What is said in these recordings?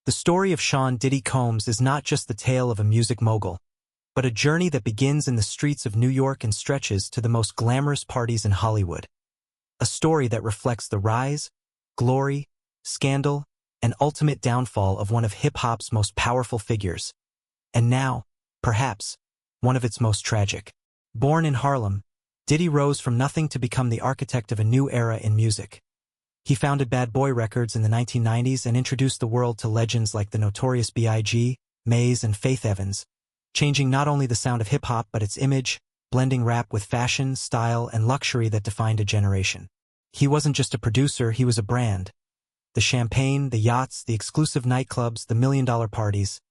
The story of Sean Diddy Combs is not just the tale of a music mogul, but a journey that begins in the streets of New York and stretches to the most glamorous parties in Hollywood. A story that reflects the rise, glory, scandal, and ultimate downfall of one of hip-hop's most powerful figures, and now, perhaps, one of its most tragic. Born in Harlem, Diddy rose from nothing to become the architect of a new era in music. He founded Bad Boy Records in the 1990s and introduced the world to legends like the Notorious B.I.G, Mase, and Faith Evans, changing not only the sound of hip-hop but its image, blending rap with fashion, style, and luxury that defined a generation. He wasn't just a producer, he was a brand. The champagne, the yachts, the exclusive nightclubs, the million-dollar parties.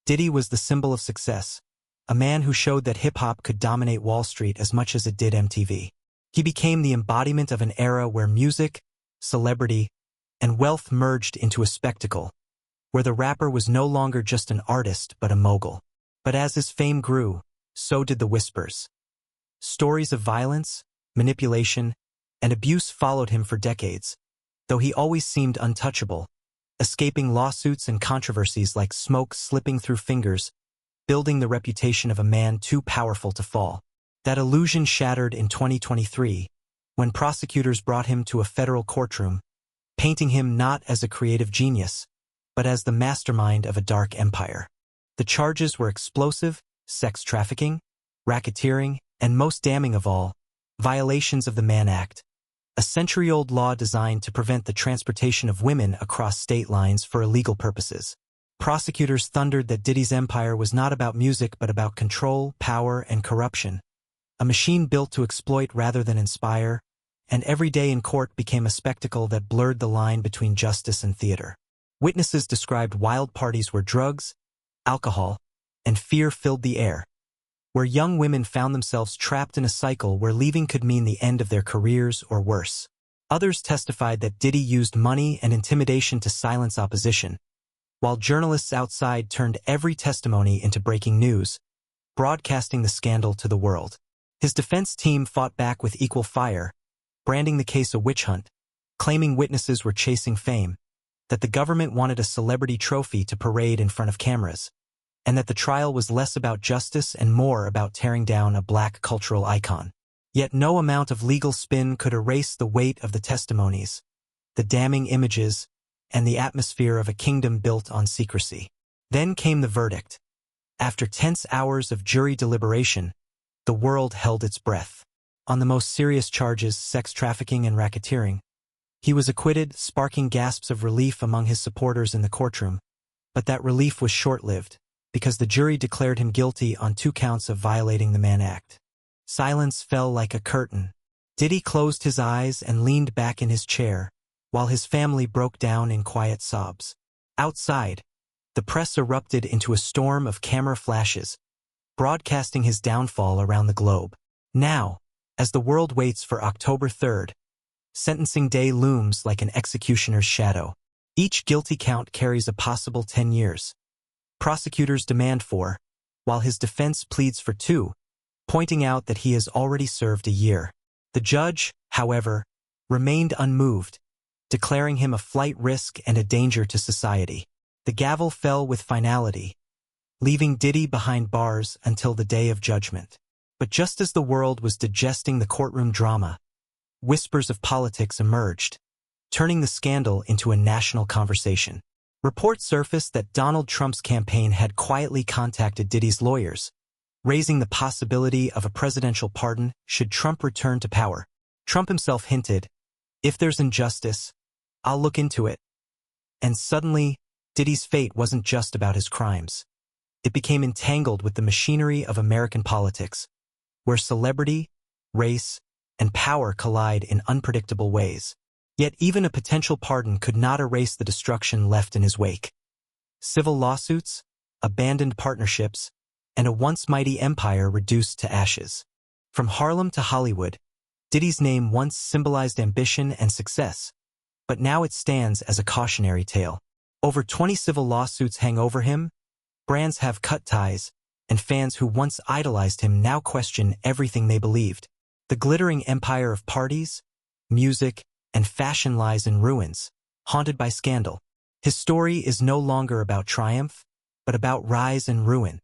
Diddy was the symbol of success, a man who showed that hip-hop could dominate Wall Street as much as it did MTV. He became the embodiment of an era where music, celebrity, and wealth merged into a spectacle, where the rapper was no longer just an artist but a mogul. But as his fame grew, so did the whispers. Stories of violence, manipulation, and abuse followed him for decades, though he always seemed untouchable, escaping lawsuits and controversies like smoke slipping through fingers, building the reputation of a man too powerful to fall. That illusion shattered in 2023, when prosecutors brought him to a federal courtroom, painting him not as a creative genius, but as the mastermind of a dark empire. The charges were explosive, sex trafficking, racketeering, and most damning of all, violations of the Mann Act, a century-old law designed to prevent the transportation of women across state lines for illegal purposes. Prosecutors thundered that Diddy's empire was not about music but about control, power, and corruption, a machine built to exploit rather than inspire, and every day in court became a spectacle that blurred the line between justice and theater. Witnesses described wild parties where drugs, alcohol, and fear filled the air, where young women found themselves trapped in a cycle where leaving could mean the end of their careers or worse. Others testified that Diddy used money and intimidation to silence opposition, while journalists outside turned every testimony into breaking news, broadcasting the scandal to the world. His defense team fought back with equal fire, branding the case a witch hunt, claiming witnesses were chasing fame, that the government wanted a celebrity trophy to parade in front of cameras, and that the trial was less about justice and more about tearing down a black cultural icon. Yet no amount of legal spin could erase the weight of the testimonies, the damning images, and the atmosphere of a kingdom built on secrecy. Then came the verdict. After tense hours of jury deliberation, the world held its breath. On the most serious charges, sex trafficking and racketeering, he was acquitted, sparking gasps of relief among his supporters in the courtroom. But that relief was short-lived, because the jury declared him guilty on 2 counts of violating the Mann Act. Silence fell like a curtain. Diddy closed his eyes and leaned back in his chair, while his family broke down in quiet sobs. Outside, the press erupted into a storm of camera flashes, broadcasting his downfall around the globe. Now, as the world waits for October 3rd, sentencing day looms like an executioner's shadow. Each guilty count carries a possible 10 years. Prosecutors demand 4, while his defense pleads for 2, pointing out that he has already served a year. The judge, however, remained unmoved, declaring him a flight risk and a danger to society. The gavel fell with finality, leaving Diddy behind bars until the day of judgment. But just as the world was digesting the courtroom drama, whispers of politics emerged, turning the scandal into a national conversation. Reports surfaced that Donald Trump's campaign had quietly contacted Diddy's lawyers, raising the possibility of a presidential pardon should Trump return to power. Trump himself hinted, "If there's injustice, I'll look into it." And suddenly, Diddy's fate wasn't just about his crimes. It became entangled with the machinery of American politics, where celebrity, race, and power collide in unpredictable ways. Yet even a potential pardon could not erase the destruction left in his wake. Civil lawsuits, abandoned partnerships, and a once mighty empire reduced to ashes. From Harlem to Hollywood, Diddy's name once symbolized ambition and success, but now it stands as a cautionary tale. Over 20 civil lawsuits hang over him, brands have cut ties, and fans who once idolized him now question everything they believed. The glittering empire of parties, music, and fashion lies in ruins, haunted by scandal. His story is no longer about triumph, but about rise and ruin,